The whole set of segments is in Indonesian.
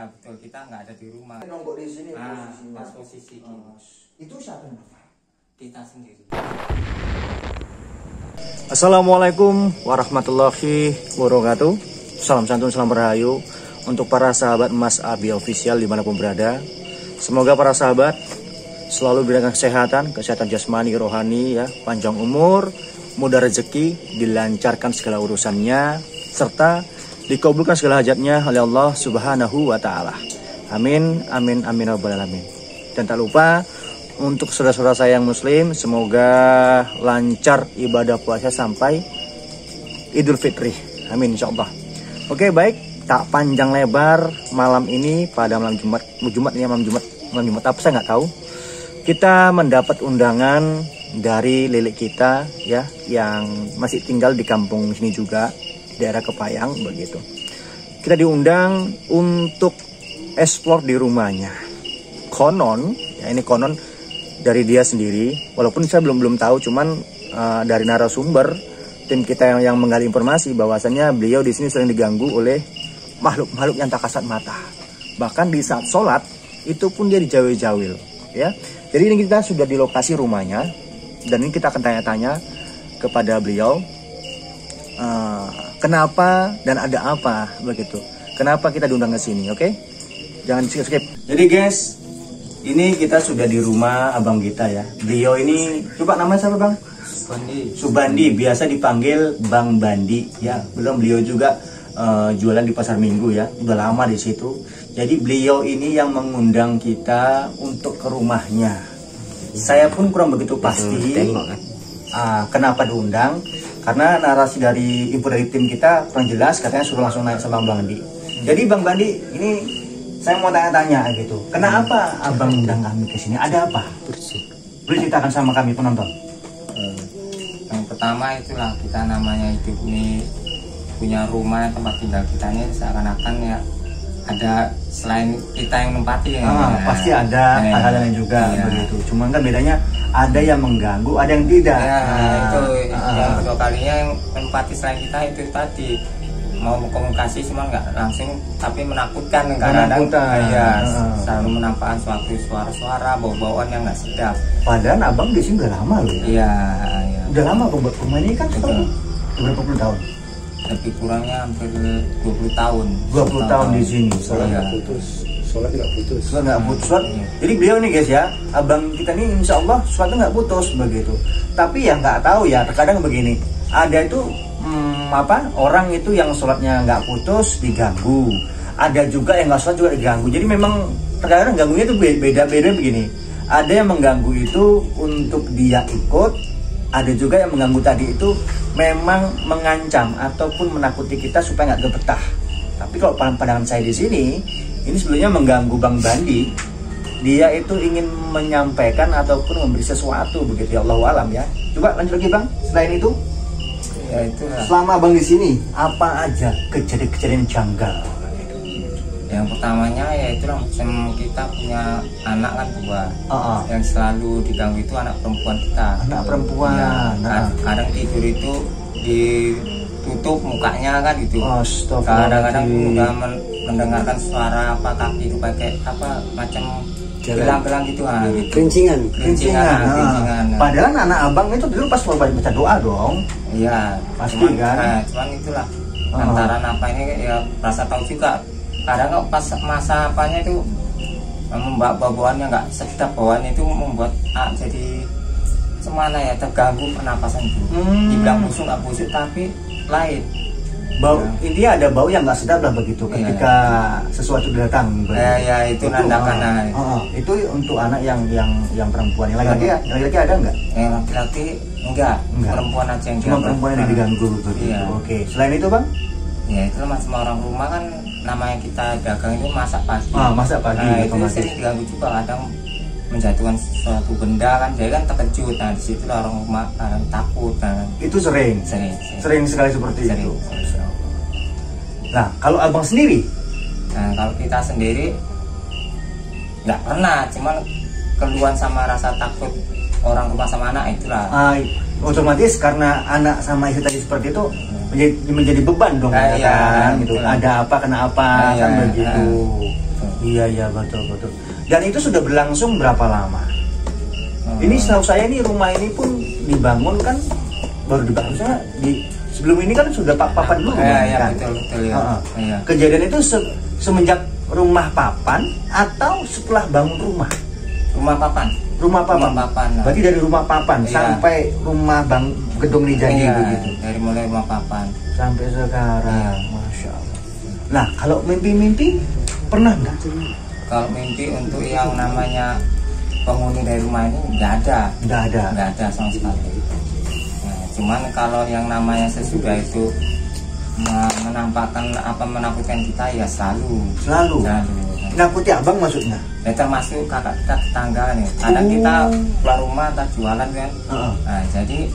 Iya betul, kita nggak ada di rumah. Nongkrong di sini Pas posisi itu siapa yang apa? kita sendiri. Assalamualaikum warahmatullahi wabarakatuh. Salam santun, salam rahayu untuk para sahabat Mas Abi Official dimanapun berada. Semoga para sahabat selalu diberikan kesehatan jasmani, rohani, ya, panjang umur, mudah rezeki, dilancarkan segala urusannya, serta dikabulkan segala hajatnya oleh Allah Subhanahu wa Ta'ala. Amin, amin, amin, rabbal alamin. Dan tak lupa untuk saudara-saudara saya yang muslim, semoga lancar ibadah puasa sampai Idul Fitri. Amin, insyaallah. Oke, baik, tak panjang lebar, malam ini pada malam Jumat apa saya nggak tahu. Kita mendapat undangan dari lilik kita, ya, yang masih tinggal di kampung sini juga, daerah Kepayang begitu. Kita diundang untuk eksplor di rumahnya. Konon, ya ini konon dari dia sendiri, walaupun saya belum tahu, cuman dari narasumber tim kita yang menggali informasi bahwasannya beliau di sini sering diganggu oleh makhluk yang tak kasat mata. Bahkan di saat sholat itu pun dia dijawil-jawil, ya. Jadi ini kita sudah di lokasi rumahnya, dan ini kita akan tanya-tanya kepada beliau kenapa dan ada apa begitu. Kenapa kita diundang ke sini, oke? Jangan skip. Jadi guys, ini kita sudah di rumah abang kita, ya. Beliau ini, coba namanya siapa, Bang? Subandi, biasa dipanggil Bang Bandi, ya. Beliau juga jualan di pasar Minggu, ya. Udah lama di situ. Jadi beliau ini yang mengundang kita untuk ke rumahnya. Saya pun kurang begitu pasti kenapa diundang, karena narasi dari info dari tim kita kurang jelas, katanya suruh langsung naik sama Bang Bandi. Jadi Bang Bandi, ini saya mau tanya-tanya gitu, kenapa abang undang kami ke sini? Ada apa? Boleh ceritakan sama kami penonton. Yang pertama itulah, kita namanya hidup ini punya rumah, tempat tinggal kita ini seakan-akan ya ada selain kita yang nempati ya. Pasti ada hal-hal lain juga, iya, begitu. Cuman kan bedanya ada yang mengganggu, ada yang tidak. Ya, itu yang kedua kalinya yang menempati selain kita itu tadi mau komunikasi cuma nggak langsung, tapi menakutkan kadang-kadang. Ya, selalu menampakkan suatu suara-suara, bau-bauan yang nggak sedap. Padahal abang di sini udah lama loh. Iya. Udah lama rumah ini kan berapa puluh tahun? Lebih kurangnya hampir 20 tahun. 20 tahun di sini. Sholat nggak putus. Sholat nggak putus. Sholat nggak putus. Jadi beliau nih guys, ya, abang kita nih insya Allah sholatnya nggak putus begitu. Tapi ya nggak tahu ya, terkadang begini, ada itu orang itu yang sholatnya nggak putus diganggu. Ada juga yang nggak sholat juga diganggu. Jadi memang terkadang ganggunya itu beda-beda begini. Ada yang mengganggu itu untuk dia ikut. Ada juga yang mengganggu tadi itu memang mengancam ataupun menakuti kita supaya nggak betah. Tapi kalau pandangan saya di sini, ini sebenarnya mengganggu Bang Bandi. Dia itu ingin menyampaikan ataupun memberi sesuatu begitu, ya, Allahu alam, ya. Coba lanjut lagi Bang. Selain itu, ya itu selama Bang di sini apa aja kejadian-kejadian janggal? Yang pertamanya ya itulah, macam kita punya anak kan dua, yang selalu diganggu itu anak perempuan kita. Anak perempuan. Ya, kadang tidur itu ditutup mukanya kan gitu. Kadang-kadang udah mendengarkan suara apa kaki itu pakai apa macam gelang-gelang gitu, gitu. Kerincingan. Padahal anak abang itu dulu pas mau baca doa dong. Iya, pasti kan. Cuman itulah antara apa ini ya rasa tahu juga. Kadang pas masa apanya itu membawa bauan yang nggak sedap, bauan itu membuat jadi semana ya, terganggu pernapasan itu. Dibilang busuk nggak busuk tapi lain. Bau, intinya ada bau yang nggak sedap lah begitu ketika sesuatu datang. Ya itu nandakan. Itu untuk anak yang perempuan. Yang laki-laki ada nggak? Yang laki-laki enggak. Perempuan aja yang cuma perempuan yang diganggu begitu. Iya. Oke. Selain itu Bang? Ya itu mas, semua orang rumah kan namanya kita dagang itu masak pagi. Masak pagi. Itu sering diganggu juga, kadang menjatuhkan suatu benda kan, jadi kan terkejut. Nah disitu orang rumah takut. Itu sering sekali seperti itu. Nah kalau abang sendiri? Nah kalau kita sendiri nggak pernah, cuman keluhan sama rasa takut orang rumah sama anak itulah. Otomatis karena anak sama istri tadi seperti itu menjadi beban dong, kan gitu. Ada apa kena apa kan begitu. Iya betul. Dan itu sudah berlangsung berapa lama? Ini setahu saya ini rumah ini pun dibangun kan baru dibangun sebelum ini kan sudah papan dulu Iya, kan? betul ya. Iya. Kejadian itu semenjak rumah papan atau setelah bangun rumah? Rumah papan. Rumah papan. Berarti dari rumah papan sampai rumah gedung ini jadi begitu. Dari mulai rumah papan sampai sekarang, masya Allah. Nah, kalau mimpi-mimpi pernah nggak? Kalau mimpi untuk yang namanya penghuni dari rumah ini nggak ada sama sekali. Nah, cuman kalau yang namanya sesudah itu menampakkan menakutkan kita ya selalu. Nakuti abang maksudnya? Ya termasuk kakak kita tetangga nih. Kadang kita keluar rumah tak jualan kan. Nah, jadi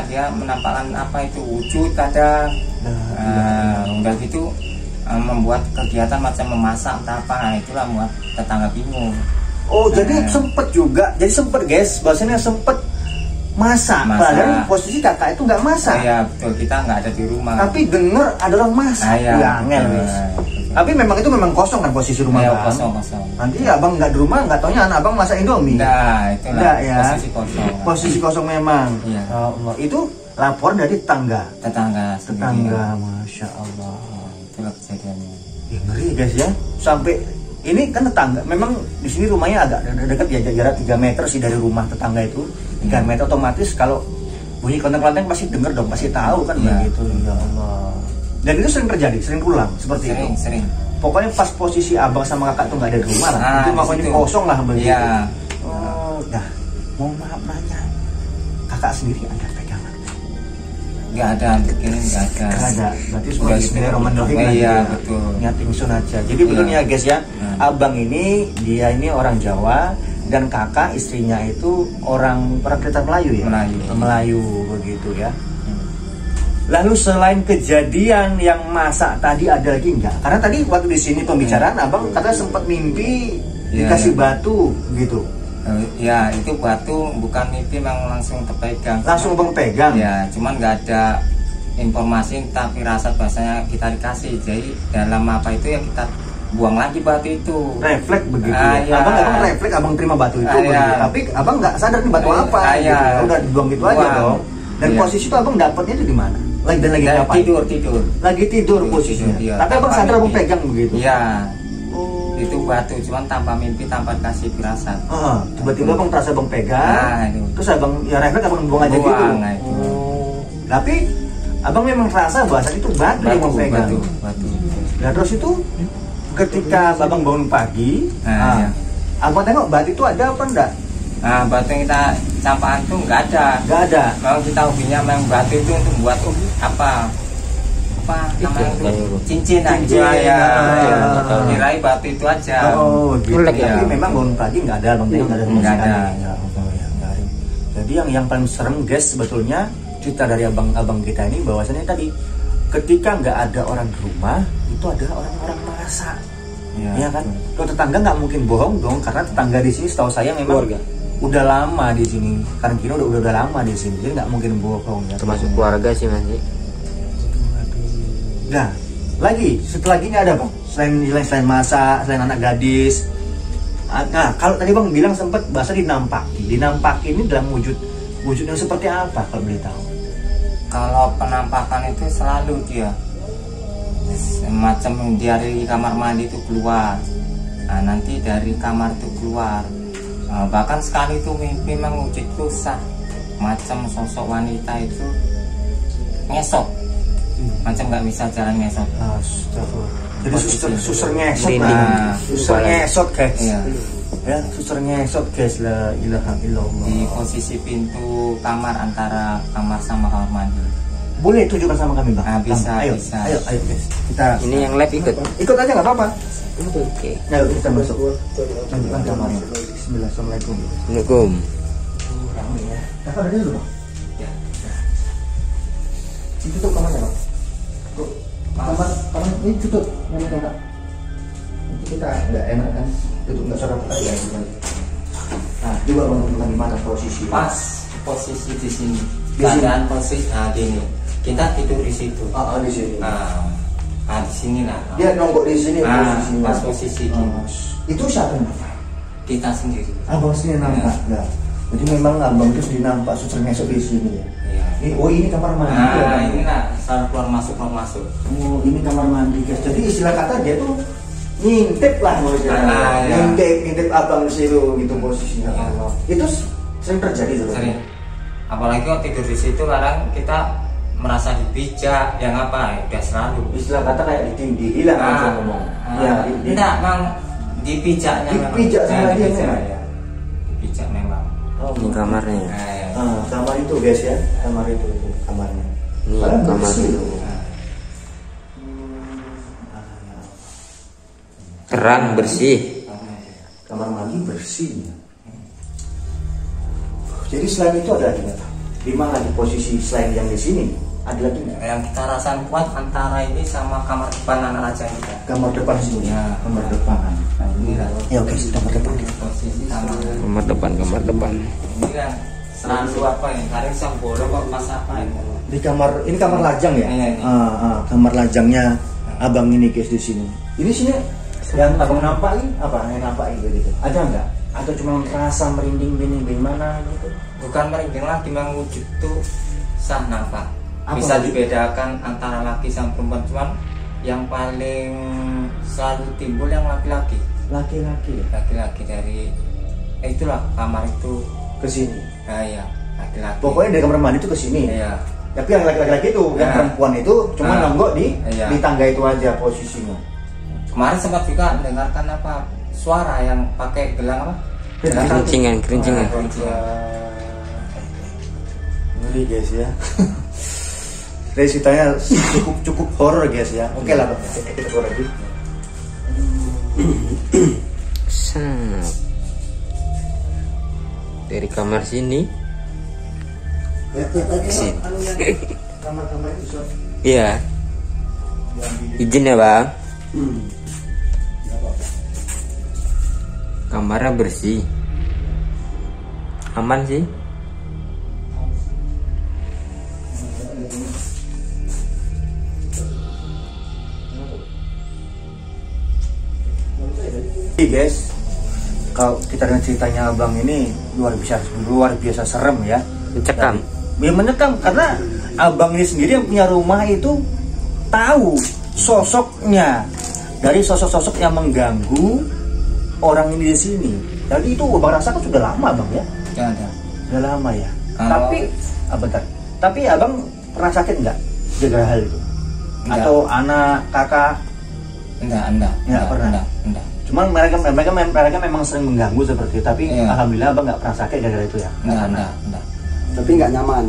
dia menampakkan itu wujud kadang. Udah gitu membuat kegiatan macam memasak entah apa. Nah, itulah membuat tetangga bingung. Jadi sempet guys, bahasanya sempet masak. Padahal posisi kakak itu nggak masak. Iya betul, kita nggak ada di rumah. Tapi denger ada orang masak. Angel guys. Tapi memang itu kosong kan posisi rumah bang. Kosong. Nanti abang nggak di rumah, nggak taunya anak abang masak Indomie. Nah, itulah ya. Posisi kosong. Posisi kosong memang. Iya. Itu laporan dari tetangga. Tetangga, masya Allah. Itulah kejadiannya. Ngeri guys ya. Sampai ini kan tetangga. Memang di sini rumahnya agak dekat ya, jarak 3 meter sih dari rumah tetangga itu. 3 meter otomatis kalau bunyi kelenteng-kelenteng pasti denger dong, pasti tahu kan begitu. Ya Allah. Dan itu sering terjadi, sering pulang seperti itu. Sering. Pokoknya pas posisi abang sama kakak tuh nggak ada di rumah lah. Itu makanya kosong lah begitu. Iya. Nah, mau maaf nanya, kakak sendiri ada pegangan? Nggak ada, ini nggak ada. Berarti semua bismillahirrahmanirrahim. Iya betul. Niat ingsun aja. Jadi betul ya guys ya. Abang ini dia ini orang Jawa dan kakak istrinya itu orang Kedah Melayu ya. Melayu begitu ya. Lalu selain kejadian yang masak tadi ada lagi nggak? Karena tadi waktu di sini pembicaraan abang katanya sempat mimpi dikasih batu gitu. Ya itu batu bukan mimpi, memang langsung terpegang. Langsung abang pegang? Ya, cuman nggak ada informasi tapi rasa bahasanya kita dikasih. Jadi dalam apa itu ya kita buang lagi batu itu. Refleks begitu ya? Abang refleks, abang terima batu itu tapi abang nggak sadar nih batu apa gitu. Udah dibuang gitu aja dong. Dan posisi itu abang dapatnya itu di mana? Lagi ngapain? Tidur. Lagi tidur posisinya. Tapi abang sadar abang pegang begitu. Iya. Itu batu, cuman tanpa mimpi, tanpa kasih firasat. Tiba-tiba abang terasa abang pegang. Terus abang refleks abang buang aja gitu. Tapi abang memang terasa bahasa itu batu yang abang pegang. Batu. Nah terus itu ketika abang bangun pagi, abang tengok batu itu ada apa enggak? Nah, batu yang kita campakkan itu nggak ada. Memang kita hobinya memang batu itu untuk buat apa namanya cincin aja ya. Kirain batu itu aja. Gitu. Tapi memang bangun pagi nggak ada, bang, nggak ada. Jadi yang paling serem guys sebetulnya cerita dari abang kita ini bahwasannya tadi ketika nggak ada orang di rumah itu ada orang-orang masak. Ya kan? Kalau tetangga nggak mungkin bohong dong, karena tetangga di sini setahu saya memang udah lama di sini. Karena Kino udah lama di sini, jadi nggak mungkin bohong ya. Termasuk keluarga sih Mas. Nah, lagi setelah gini ada bang, selain masak, selain anak gadis. Nah, kalau tadi bang bilang sempat bahasa dinampaki ini dalam wujud yang seperti apa kalau boleh tahu? Kalau penampakan itu selalu dia semacam dari kamar mandi itu keluar. Nah, nanti dari kamar itu keluar. Bahkan sekali itu mimpi mengwujud susah, macam sosok wanita itu ngesot, macam nggak bisa jalan ngesot. Jadi suster ngesot, suster ngesot guys. Ya, suster ngesot guys, la ilaha illallah. Di posisi pintu kamar antara kamar sama kamar mandi. Boleh tunjukkan sama kami bang? Bisa. Ayo guys. Kita ini yang live ikut aja nggak apa-apa. Oke. Ayo kita masuk. Tunjukkan kamarnya. Bismillah. Assalamualaikum. Assalamualaikum. Rame ya. Kakak ada dulu bang? Ya. Itu tuh kamarnya bang. Kamar ini tutup. Nanti kakak. Nanti kita nggak enak kan? Tutup nggak suara kita ya. Nah, juga bang tunjukkan di mana posisi. Pas posisi di sini. Keadaan posisi gini. Kita tidur di situ. Di sini. di sini lah. Dia nongkrong di sini posisinya. Pas posisi gini. Itu siapa yang nampak? Kita sendiri. Abang sendiri nampak. Nah, jadi memang abang itu sendiri nampak sering masuk di sini ya. Iya. Ini kamar mandi. Ini lah salah keluar masuk. Oh, ini kamar mandi guys. Jadi istilah kata dia tuh ngintip lah mau istilahnya. Ngintip abang di situ gitu posisinya. Allah. Itu sering terjadi tuh. Sering. Apalagi kalau tidur di situ kadang kita merasa dipijak, yang apa? Udah selalu. Istilah kata kayak dihilang aja ngomong. Ya, enggak, Bang. Dipijaknya memang. Dipijak sama dia memang. Ya. Dipijak memang. Oh, Ini kamarnya. kamar itu guys ya, kamar itu kamarnya. Ini Padahal kamar bersih itu. loh. Terang bersih. Kamar mandi bersih. Jadi selain itu ada lagi nggak? Di mana di posisi selain yang di sini? Ada lagi nggak? Yang kita rasakan kuat antara ini sama kamar depan anak raja kita. Kamar depan sini. Ya. Kamar depan. Nah, ini lah. Ya oke, kamar depan. Posisi kamar. Kamar depan. Ini kan selalu apa ya? Kadang sang bolong kok pas apa ya? Di kamar ini kamar lajang ya? Iya, ini. Kamar lajangnya abang ini guys di sini. Ini sini yang abang nampakin apa? Yang nampakin gitu? Ada nggak? Atau cuma rasa merinding gimana gitu? Bukan merinding lagi, memang wujud tuh sah nampak. Apa Bisa lagi? dibedakan antara laki sama perempuan, cuman yang paling selalu timbul yang laki-laki. Laki-laki ya? Laki-laki dari itulah kamar itu. Ke sini. Nah, ya, laki-laki. Pokoknya dari kamar mandi itu ke sini. Iya. Tapi yang laki-laki itu, yang Nah. perempuan itu cuma Nah. nonggok Iya. di tangga itu aja posisinya. Kemarin sempat juga mendengarkan apa suara yang pakai gelang apa? Kerincingan. Nah, kerincingan. Ngeri guys ya. Dari ceritanya cukup horor guys ya. Oke lah, Bang. Kita keluar lagi. Sap. Dari kamar sini. Sini. Kamar-kamar itu Sob. Iya. Izin ya bang. Kamarnya bersih. Aman sih. Oke guys, kalau kita dengar ceritanya abang ini luar biasa serem ya. Mencekam. Ya menyekam karena abang ini sendiri yang punya rumah itu tahu sosoknya dari sosok-sosok yang mengganggu orang ini di sini. Jadi itu abang rasakan sudah lama bang ya? Ya, ada. Sudah lama ya. Kalau- Tapi, bentar. Tapi abang pernah sakit nggak jaga hal itu? Enggak. Atau anak, kakak? Enggak pernah. Enggak. Cuman mereka memang sering mengganggu seperti itu. Tapi Iya. alhamdulillah abang nggak pernah sakit gara-gara itu ya. Enggak. Tapi nggak nyaman.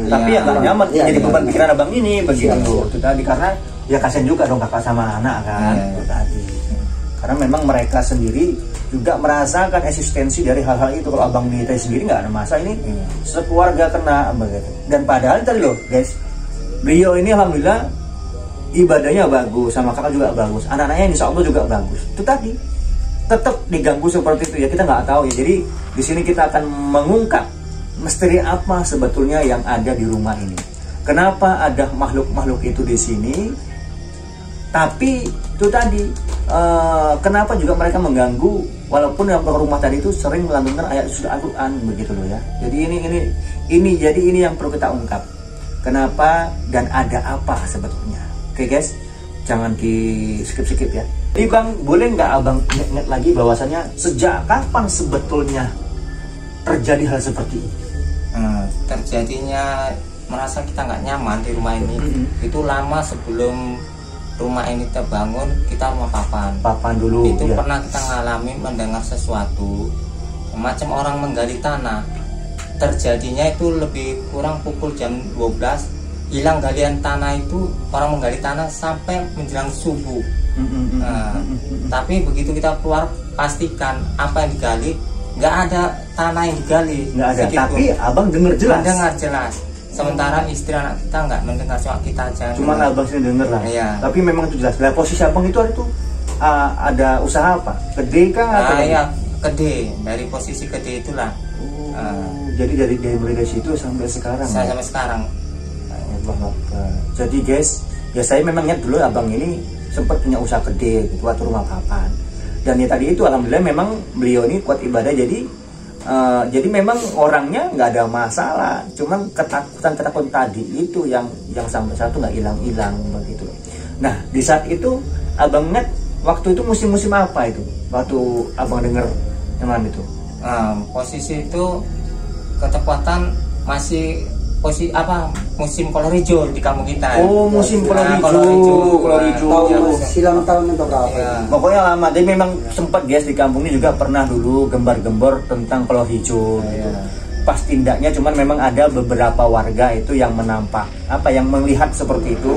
Tapi Iya. ya nggak nyaman. Iya, Jadi iya. beban pikiran abang ini begitu. Iya. Itu tadi karena ya kasihan juga dong kakak sama anak kan. Iya. Itu tadi. Karena memang mereka sendiri juga merasakan eksistensi dari hal-hal itu. Kalau abang Mita sendiri nggak ada masalah ini. Iya. Sekeluarga kena begitu. Dan padahal tadi loh guys, beliau ini alhamdulillah ibadahnya bagus, sama kakak juga bagus, anak-anaknya insya Allah juga bagus. Itu tadi tetap diganggu seperti itu ya, kita nggak tahu ya. Jadi di sini kita akan mengungkap misteri apa sebetulnya yang ada di rumah ini. Kenapa ada makhluk-makhluk itu di sini? Tapi itu tadi kenapa juga mereka mengganggu walaupun yang rumah tadi itu sering melantunkan ayat surat Al-Quran begitu loh ya. Jadi ini yang perlu kita ungkap. Kenapa dan ada apa sebetulnya? Oke guys, jangan di skip ya. Jadi bang, boleh nggak abang ingat lagi bahwasannya sejak kapan sebetulnya terjadi hal seperti ini? Terjadinya merasa kita nggak nyaman di rumah ini itu lama sebelum rumah ini terbangun. Kita rumah Papan dulu itu ya. pernah kita ngalami mendengar sesuatu macam orang menggali tanah. Terjadinya itu lebih kurang pukul jam 12. Hilang galian tanah itu, orang menggali tanah sampai menjelang subuh. Tapi begitu kita keluar, pastikan apa yang digali, nggak ada tanah yang digali. Nggak ada, sedikit tapi pun. abang dengar jelas. Mendengar jelas. Sementara istri anak kita nggak mendengar, cuma kita aja. Cuman abang sini denger lah. Iya. Tapi memang itu jelas. Nah, posisi abang itu ada usaha apa? Gede kah? atau Ya, gede. Dari posisi gede itulah. Jadi dari mulai dari situ sampai sekarang. Saya ya? sampai sekarang. Allah Akbar. Jadi guys, Ya saya memang ingat dulu abang ini sempat punya usaha gede gitu waktu rumah papan. Dan ya tadi itu alhamdulillah memang beliau ini kuat ibadah, jadi memang orangnya nggak ada masalah, cuman ketakutan tadi itu yang sampai saat itu nggak hilang begitu. Nah di saat itu abang ingat waktu itu musim apa itu waktu abang dengar yang itu? Posisi itu ketepatan masih musim kolor hijau di kampung kita. Oh musim kolor hijau. Silam tahun itu berapa? Ya. Pokoknya lama. Jadi memang sempat guys di kampung ini juga pernah dulu gembar-gembor tentang kolor hijau gitu. Pas tindaknya cuman memang ada beberapa warga itu yang menampak yang melihat seperti itu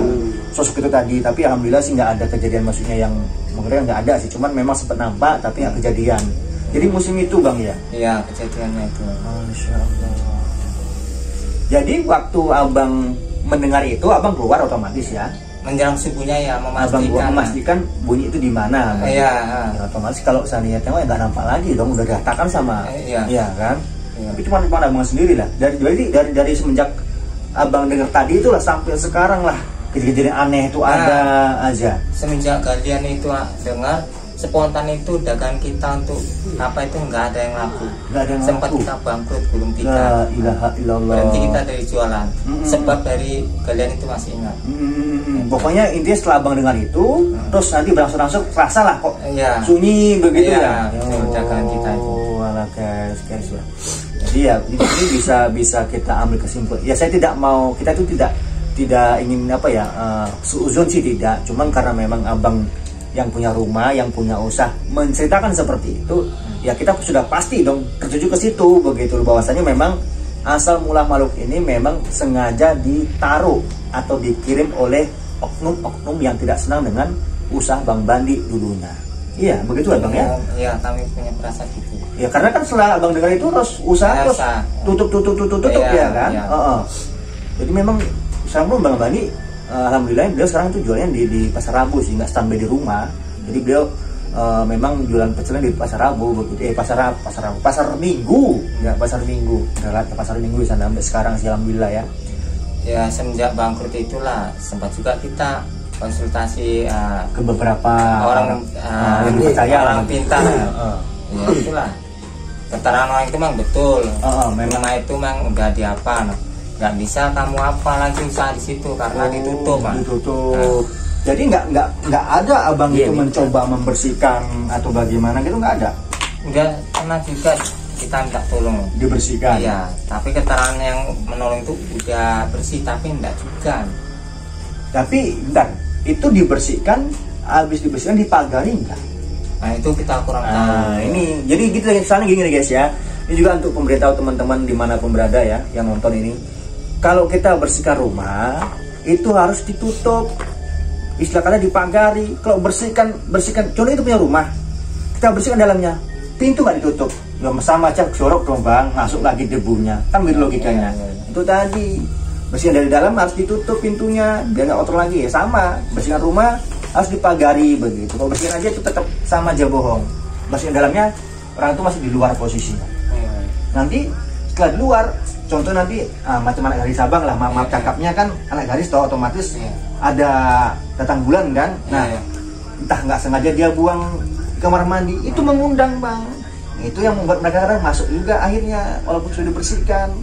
sosok itu tadi, tapi alhamdulillah sih nggak ada kejadian, maksudnya yang mengenai nggak ada sih, cuman memang sempat nampak tapi nggak kejadian. Jadi musim itu bang ya? Iya kejadiannya itu. Masya Allah. Jadi waktu abang mendengar itu abang keluar otomatis ya? Menjelang subuhnya ya, memastikan bunyi itu di mana. Iya. Ya, otomatis kalau seandainya tengok ya nggak nampak lagi dong, udah dikatakan sama, iya kan? Iya. Tapi cuma abang sendiri lah. Dari semenjak abang dengar tadi itulah sampai sekarang lah kejadian aneh itu ada aja. Semenjak kalian itu dengar, spontan itu dagang kita untuk itu nggak ada yang laku. Sempat kita bangkrut belum La ilaha illallah. Berhenti kita dari jualan. Sebab dari kalian itu masih ingat. Pokoknya intinya setelah abang dengar itu, terus nanti berangsur-angsur rasa lah kok sunyi begitu ya. Dagangan kita itu. Walah guys ya. Jadi ya ini bisa kita ambil kesimpulan. Ya saya tidak mau, kita itu tidak ingin suuzon sih tidak. Cuman karena memang abang yang punya rumah, yang punya usaha menceritakan seperti itu, ya kita sudah pasti dong tertuju ke situ begitu, bahwasanya memang asal mula makhluk ini memang sengaja ditaruh atau dikirim oleh oknum-oknum yang tidak senang dengan usaha Bang Bandi dulunya. Iya, begitu ya Bang ya? Iya, kami punya perasaan gitu. Ya karena kan setelah Abang dengar itu terus usaha terus tutup ya kan? Jadi memang usaha Bang Bandi alhamdulillah beliau sekarang tuh jualnya di Pasar Rabu sih, nggak standby di rumah. Jadi beliau memang jualan pecelnya di Pasar Rabu begitu. Pasar Minggu, ya Pasar Minggu. Pasar Minggu di sana sampai sekarang sih alhamdulillah ya. Ya semenjak bangkrut itulah sempat juga kita konsultasi ke beberapa orang yang dipercaya, orang pintar. Ya itulah. Keterangan orang itu memang betul. Memang itu memang enggak nggak bisa kamu apa lagi usaha di situ karena ditutup. Ditutup. Jadi nggak ada abang itu mencoba membersihkan atau bagaimana gitu, nggak ada. Udah pernah juga kita minta tolong dibersihkan. Iya, tapi keterangan yang menolong itu udah bersih tapi enggak juga. Tapi bentar, itu dibersihkan, habis dibersihkan dipagari enggak? Nah itu kita kurang tahu. Ini jadi gitu sana gini guys ya. Ini juga untuk pemberitahu teman-teman dimanapun berada ya yang nonton ini. Kalau kita bersihkan rumah itu harus ditutup, istilah kata dipagari. Kalau bersihkan, contoh itu punya rumah, kita bersihkan dalamnya, pintu nggak ditutup, ya sama aja sorok dong bang, masuk lagi debunya, kan gitu logikanya. Itu tadi bersihkan dari dalam harus ditutup pintunya biar nggak kotor lagi ya, sama bersihkan rumah harus dipagari begitu. Kalau bersihkan aja itu tetap sama aja bohong. Bersihkan dalamnya orang itu masih di luar posisinya. Nanti setelah di luar, contoh nanti macam anak garis abang lah, maaf cakapnya kan anak garis toh otomatis ada datang bulan kan. Nah entah nggak sengaja dia buang di kamar mandi, itu mengundang bang. Itu yang membuat mereka kadang masuk juga akhirnya walaupun sudah dibersihkan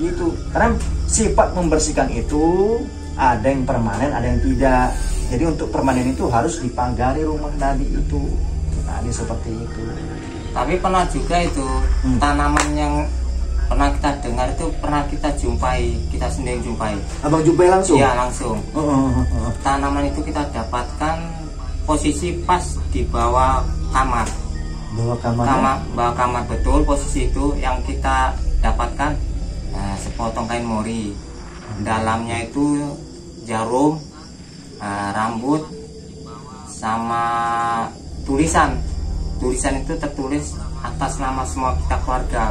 gitu. Karena sifat membersihkan itu ada yang permanen, ada yang tidak. Jadi untuk permanen itu harus dipagari rumah tadi itu. Tadi seperti itu. Tapi pernah juga itu tanaman yang pernah kita dengar itu pernah kita jumpai, kita sendiri jumpai. Abang jumpai langsung? Iya langsung. Tanaman itu kita dapatkan posisi pas di bawah kamar. Bawah kamar betul posisi itu yang kita dapatkan sepotong kain mori. Dalamnya itu jarum, rambut, sama tulisan itu tertulis atas nama semua kita keluarga.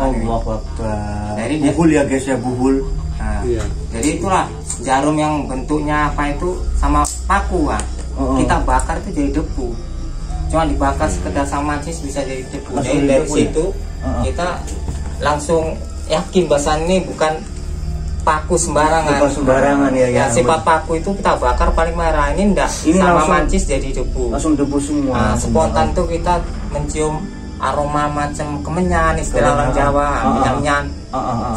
Jadi buhul ya guys ya, buhul. Jadi itulah jarum yang bentuknya apa itu sama paku kita bakar itu jadi debu. Cuma dibakar sekedar sama cis bisa jadi debu. Jadi dari situ kita langsung yakin bahasa ini bukan paku sembarangan. Bukan sembarangan ya. Ya, sifat paku itu kita bakar paling merah. Ini enggak Ini sama langsung- mancis jadi debu. Langsung debu semua. Nah, spontan tuh kita mencium aroma macam kemenyan istilah orang Jawa, menyan.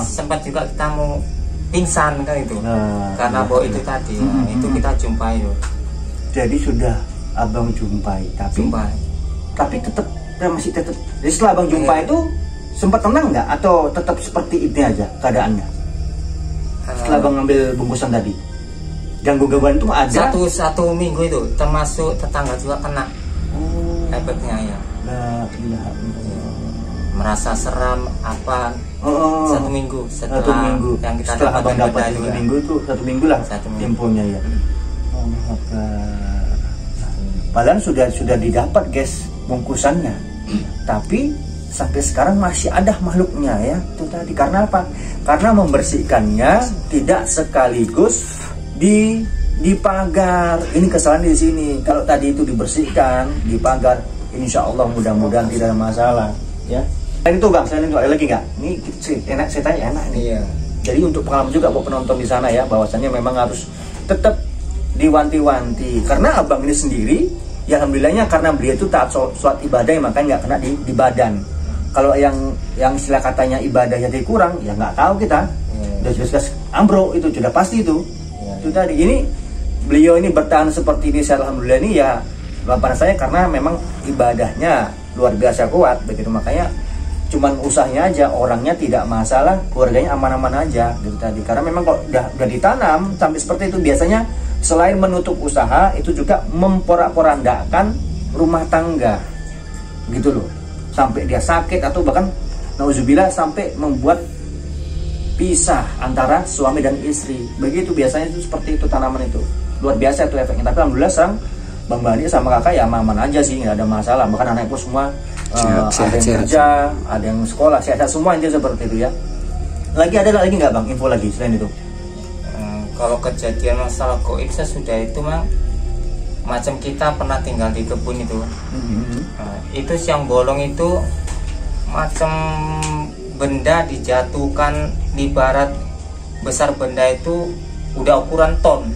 Sempat juga kita mau pingsan kan itu. Nah, karena bau itu tadi. Nah, itu kita jumpai tuh. Jadi sudah abang jumpai, tapi tetap masih tetap. Jadi setelah abang jumpai itu sempat tenang nggak atau tetap seperti ini aja keadaannya? Setelah abang ngambil bungkusan tadi, gangguan itu ada. Satu minggu itu termasuk tetangga juga kena efeknya ya. Nah, Merasa seram apa 1 minggu setelah satu minggu yang kita setelah abang dapat itu 1 minggu itu 1 minggu lah 1 minggu. temponya ya. Padahal sudah didapat guys bungkusannya, tapi sampai sekarang masih ada makhluknya ya. Itu tadi karena apa? Karena membersihkannya tidak sekaligus di pagar. Ini kesalahan di sini. Kalau tadi itu dibersihkan di pagar, insya Allah mudah-mudahan tidak ada masalah ya. Selain itu bang, selain itu ada lagi nggak? Ini enak, saya tanya enak nih. Iya. Jadi untuk pengalaman juga buat penonton di sana ya, bahwasannya memang harus tetap diwanti-wanti. Karena abang ini sendiri, ya alhamdulillahnya karena beliau itu taat sholat ibadah, makanya nggak kena di badan. Kalau yang istilah katanya ibadahnya kurang, ya nggak tahu kita. Udah jelas ambruk itu sudah pasti itu. Itu tadi ini beliau ini bertahan seperti ini, alhamdulillah ini ya laporan saya karena memang ibadahnya luar biasa kuat begitu, makanya cuman usahanya aja, orangnya tidak masalah, keluarganya aman-aman aja gitu tadi. Karena memang kalau udah ditanam sampai seperti itu, biasanya selain menutup usaha itu juga memporak-porandakan rumah tangga gitu loh, sampai dia sakit atau bahkan nauzubillah sampai membuat pisah antara suami dan istri. Begitu biasanya itu, seperti itu tanaman itu luar biasa itu efeknya. Tapi alhamdulillah sekarang Bang Bandi sama kakak ya aman aja sih, nggak ada masalah. Bahkan anakku semua ada yang kerja, ada yang sekolah, sehat semua intinya seperti itu ya. Lagi ada lagi nggak bang info lagi selain itu? Kalau kejadian masalah goib sesudah itu mang, macam kita pernah tinggal di kebun itu, itu siang bolong itu macam benda dijatuhkan, di barat besar benda itu udah ukuran ton.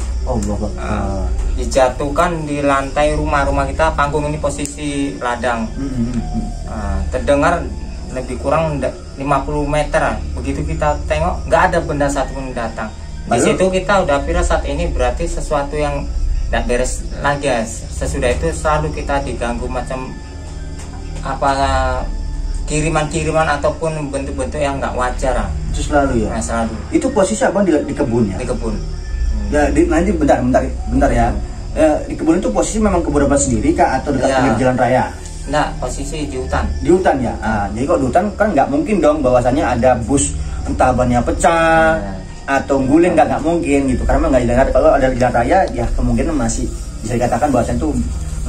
Dijatuhkan di lantai rumah kita, panggung ini posisi ladang. Terdengar lebih kurang 50 meter. Begitu kita tengok nggak ada benda satupun datang. Di situ kita udah pikir saat ini berarti sesuatu yang tidak beres lagi. Sesudah itu selalu kita diganggu macam apa, kiriman ataupun bentuk-bentuk yang nggak wajar. Itu selalu ya. Nah, selalu. Itu posisi abang di kebun ya? Di kebun. Ya, nanti bentar ya. Di kebun itu posisi memang kebun abang sendiri kah atau dekat pinggir jalan raya? Enggak, posisi di hutan. Di hutan ya. Jadi kalau di hutan kan nggak mungkin dong bahwasannya ada bus entah bannya pecah atau guling, nggak mungkin gitu. Karena nggak jalan raya. Kalau ada di jalan raya ya kemungkinan masih bisa dikatakan bahwasannya itu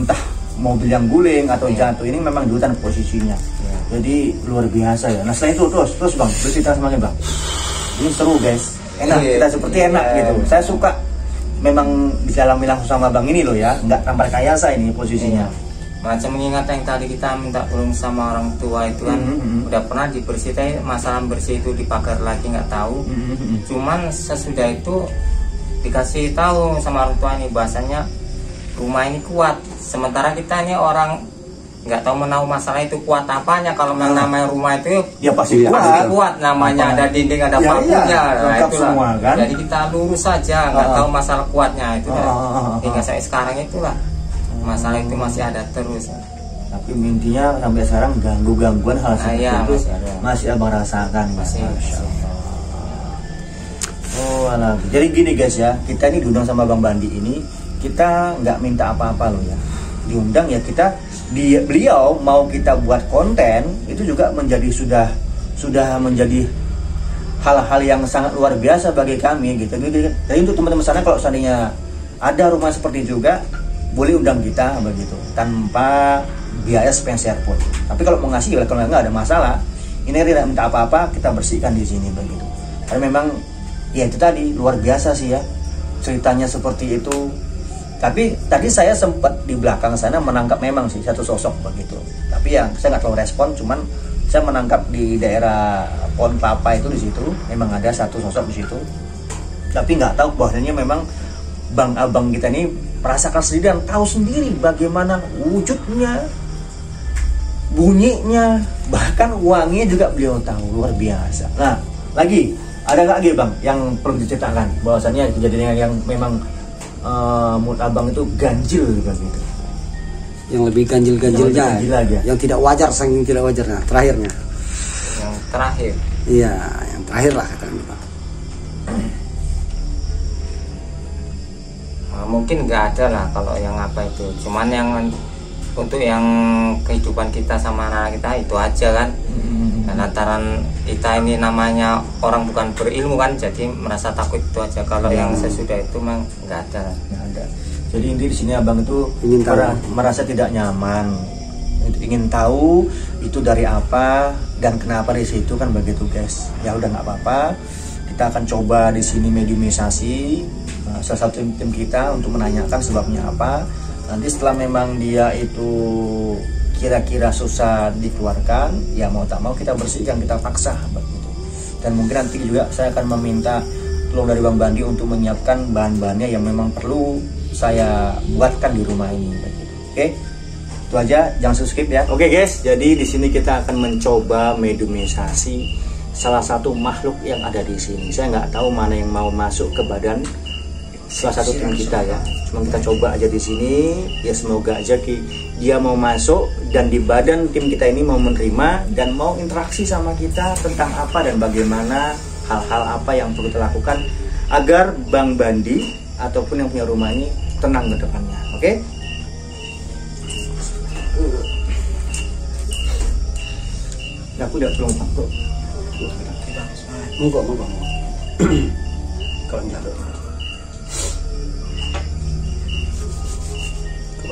entah mobil yang guling atau jatuh. Ini memang di hutan posisinya. Jadi luar biasa ya. Nah selain itu terus bang, cerita semakin bang. Ini seru guys. Enak, kita seperti enak gitu. Saya suka memang dialami langsung sama bang ini loh ya, nggak tampar kayasa ini posisinya. Macam mengingat yang tadi kita minta tolong sama orang tua itu kan, udah pernah dibersihkan, masalah bersih itu dipagar lagi nggak tahu. Cuman sesudah itu dikasih tahu sama orang tua ini bahasanya rumah ini kuat. Sementara kita ini orang nggak tahu menahu masalah itu kuat apanya. Kalau namanya rumah itu ya pasti kuat, namanya ada dinding, ada pakunya, nah itulah semua, kan? Jadi kita lurus saja, nggak tahu masalah kuatnya itu. Hingga sampai sekarang itulah masalah itu masih ada terus. Tapi intinya sampai sekarang gangguan hal seperti itu masih abang rasakan. Masih. Oh alah. Jadi gini guys ya, kita ini diundang sama Bang Bandi ini, kita nggak minta apa-apa loh ya. Diundang ya kita, beliau mau kita buat konten itu juga menjadi sudah menjadi hal-hal yang sangat luar biasa bagi kami gitu. Jadi untuk teman-teman sana kalau seandainya ada rumah seperti juga boleh undang kita begitu tanpa biaya spesial pun. Tapi kalau mau ngasih kalau nggak ada masalah. Ini tidak minta apa-apa, kita bersihkan di sini begitu. Karena memang ya itu tadi luar biasa sih ya ceritanya seperti itu. Tapi tadi saya sempat di belakang sana menangkap memang sih satu sosok begitu. Tapi yang saya nggak terlalu respon, cuman saya menangkap di daerah pohon kelapa itu di situ memang ada satu sosok di situ. Tapi nggak tahu bahwasanya memang bang abang kita ini merasakan sendiri dan tahu sendiri bagaimana wujudnya, bunyinya, bahkan wanginya juga beliau tahu, luar biasa. Nah, lagi ada nggak lagi bang yang perlu diceritakan bahwasannya kejadian yang memang mood abang itu ganjil juga gitu? Yang lebih ganjil-ganjilnya, yang tidak wajar, saking tidak wajarnya, terakhirnya. Yang terakhir. Iya, yang terakhir lah katanya Pak. Mungkin nggak ada lah kalau yang apa itu. Cuman yang untuk yang kehidupan kita sama anak kita itu aja kan. Dan lantaran kita ini namanya orang bukan berilmu kan, jadi merasa takut itu aja. Kalau yang sesudah itu memang nggak ada. Nggak ada. Jadi inti di sini abang itu merasa tidak nyaman, ingin tahu itu dari apa dan kenapa di situ kan begitu guys. Ya udah nggak apa-apa, kita akan coba di sini mediumisasi salah satu tim kita untuk menanyakan sebabnya apa. Nanti setelah memang dia itu kira-kira susah dikeluarkan, ya mau tak mau kita bersihkan, kita paksa begitu. Dan mungkin nanti juga saya akan meminta tolong dari Bang Bandi untuk menyiapkan bahan-bahannya yang memang perlu saya buatkan di rumah ini begitu. Oke, itu aja, jangan skip ya. Oke guys, jadi di sini kita akan mencoba mediumisasi salah satu makhluk yang ada di sini. Saya nggak tahu mana yang mau masuk ke badan salah satu tim kita ya. Cuma kita coba aja di sini, ya semoga aja dia mau masuk dan di badan tim kita ini mau menerima dan mau interaksi sama kita tentang apa dan bagaimana hal-hal apa yang perlu kita lakukan agar Bang Bandi ataupun yang punya rumah ini tenang ke depannya. Oke? Nah, aku udah belum Pak. Monggo. Kalau enggak ke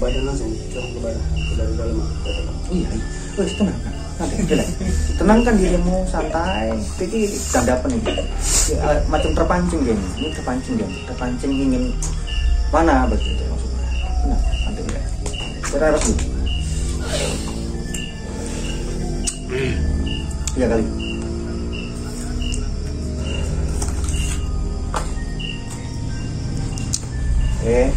badan langsung ke badan dari dalam. Iya, wes tenang kan. Tenangkan dirimu, santai. Jadi tanda apa nih? Macam terpancing gini. Ini terpancing ingin mana begitu maksudnya. Tenang, santai ya. Terus dulu. 3 kali. Oke.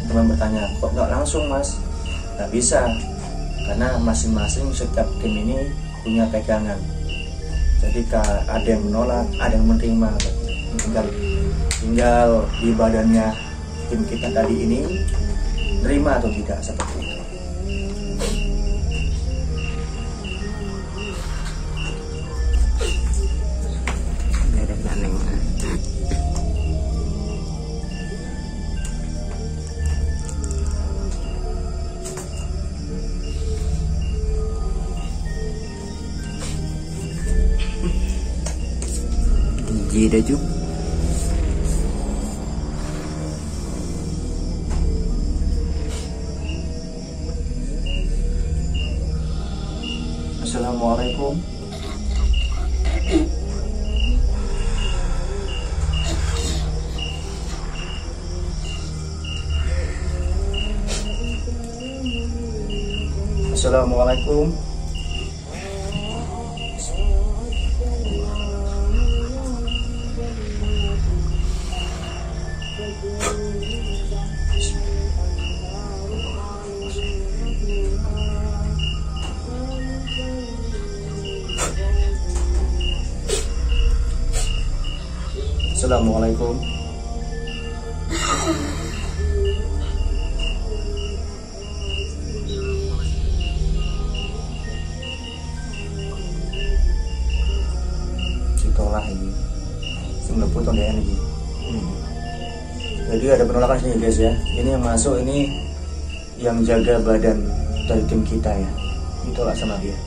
Teman bertanya, kok nggak langsung mas? Nggak bisa, karena masing-masing setiap tim ini punya pegangan. Jadi ada yang menolak, ada yang menerima. Tinggal di badannya tim kita tadi ini nerima atau tidak seperti itu. Dah Ju. Assalamualaikum. Assalamualaikum. Assalamualaikum. Itulah ini. Sebelum potong dia ini. Jadi ada penolakan sini guys ya. Ini yang masuk ini yang jaga badan dari tim kita ya. Ditolak sama dia.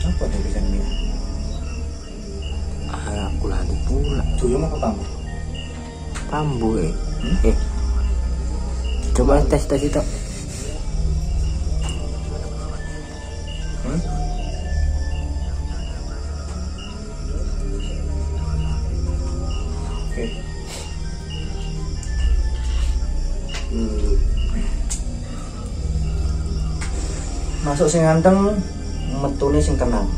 Apa tuh bisa ini? Aku lagi pula. Tuyul apa pambu? Pambu Coba tes itu. Oke. Masuk sing ganteng, metune sing tenang.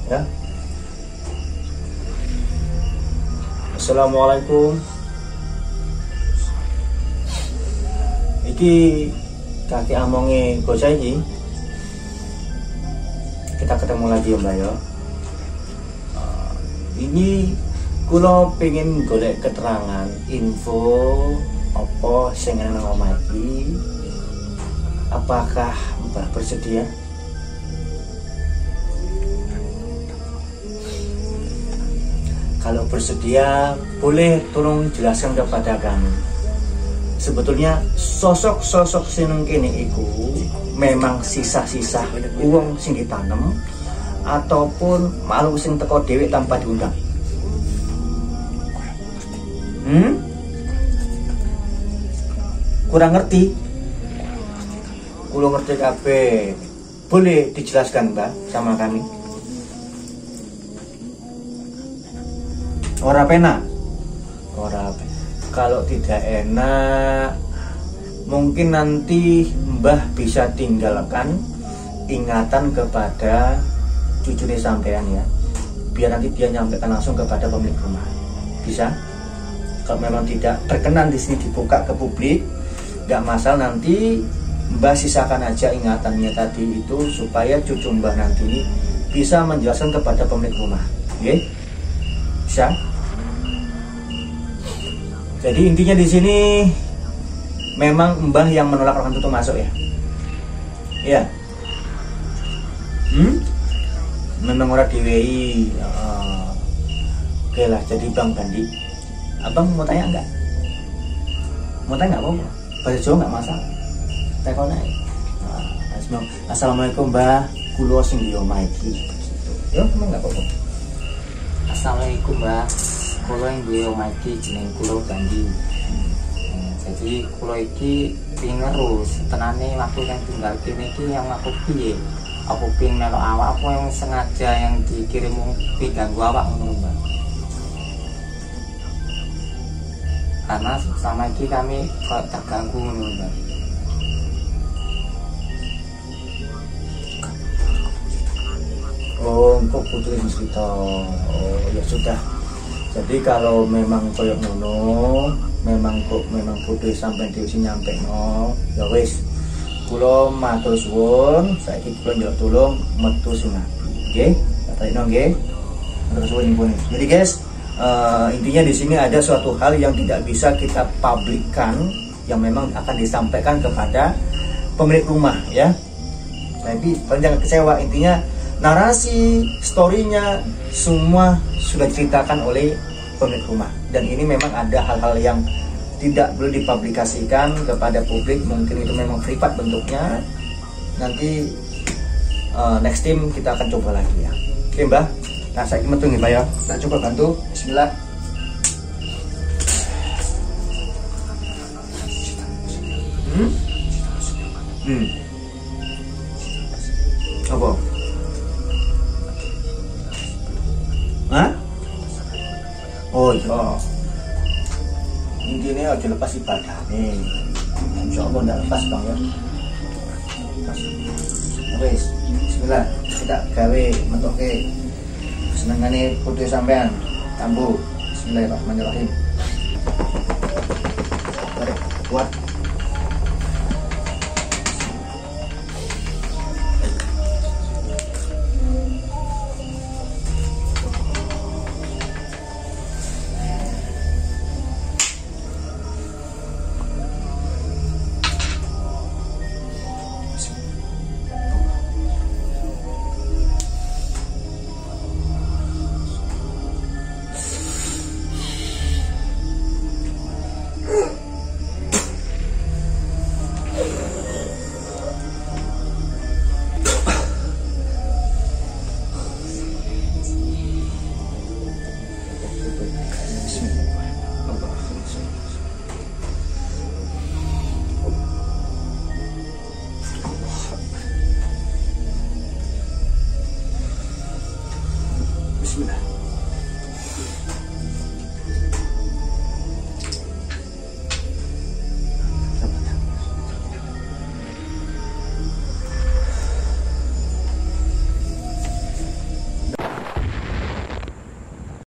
Ya. Assalamualaikum. Iki kaki amonge Gocai iki. Kita ketemu lagi ya Mbak ya. Ini kula pengen golek keterangan info apa sing ana nang omah iki. Apakah Mbah bersedia? Kalau bersedia, boleh tolong jelaskan kepada kami. Sebetulnya sosok-sosok seneng kene iku memang sisa-sisa uang sing ditanam ataupun makhluk sing teko dhewe tanpa diundang. Kurang ngerti? Kulo ngerti kabeh. Boleh dijelaskan Mbak sama kami? Ora pena. Kalau tidak enak, mungkin nanti Mbah bisa tinggalkan ingatan kepada cucunya sampean ya. Biar nanti dia nyampaikan langsung kepada pemilik rumah. Bisa? Kalau memang tidak berkenan di sini dibuka ke publik, nggak masalah, nanti Mbah sisakan aja ingatannya tadi itu supaya cucu Mbah nanti bisa menjelaskan kepada pemilik rumah. Oke? Bisa? Jadi intinya di sini memang Mbah yang menolak orang itu masuk ya. Iya. Memang orang diwehi. Oke lah, jadi Bang Bandi, Abang mau tanya enggak? Mau tanya enggak apa-apa? Bahasa Jawa enggak masalah. Tekon ae. Assalamualaikum Mbah, kula sing di omah iki. Yo, emang enggak apa-apa. Assalamualaikum Mbak. Kulo yang duwe omah iki jeneng kulo Bandi. Jadi kulo iki pingerus tenane waktu yang tinggal kene iki yang aku piye? Aku ping melok awak apa yang sengaja yang dikirim ganggu awak ngono Mbak. Karena sama iki kami kok terganggu ngono Mbak. Oh, kok putri cerita. Oh, ya sudah. Jadi kalau memang koyok ngono, memang putri sampai diusi nyampe no, ya wis. Kulo matur suwun, saiki kulo njaluk tulung metu Sunapi. Nggih, katakno nggih. Matur suwun impune. Jadi guys, intinya di sini ada suatu hal yang tidak bisa kita publikkan, yang memang akan disampaikan kepada pemilik rumah ya. Tapi kalian jangan kecewa, intinya narasi, storynya semua sudah diceritakan oleh pemilik rumah, dan ini memang ada hal-hal yang tidak boleh dipublikasikan kepada publik. Mungkin itu memang privat bentuknya. Nanti next time kita akan coba lagi ya. Oke Mbah, nah saya metu nih Mbah ya, tak coba bantu. Bismillah. Apa? Hah? Oh iya. Intinya aja lepas ibadah nih. Insya Allah nggak lepas bang ya. Wes, bismillah kita gawe mentoke senengane kudu sampean tambu. Bismillahirrahmanirrahim. Tarik kuat.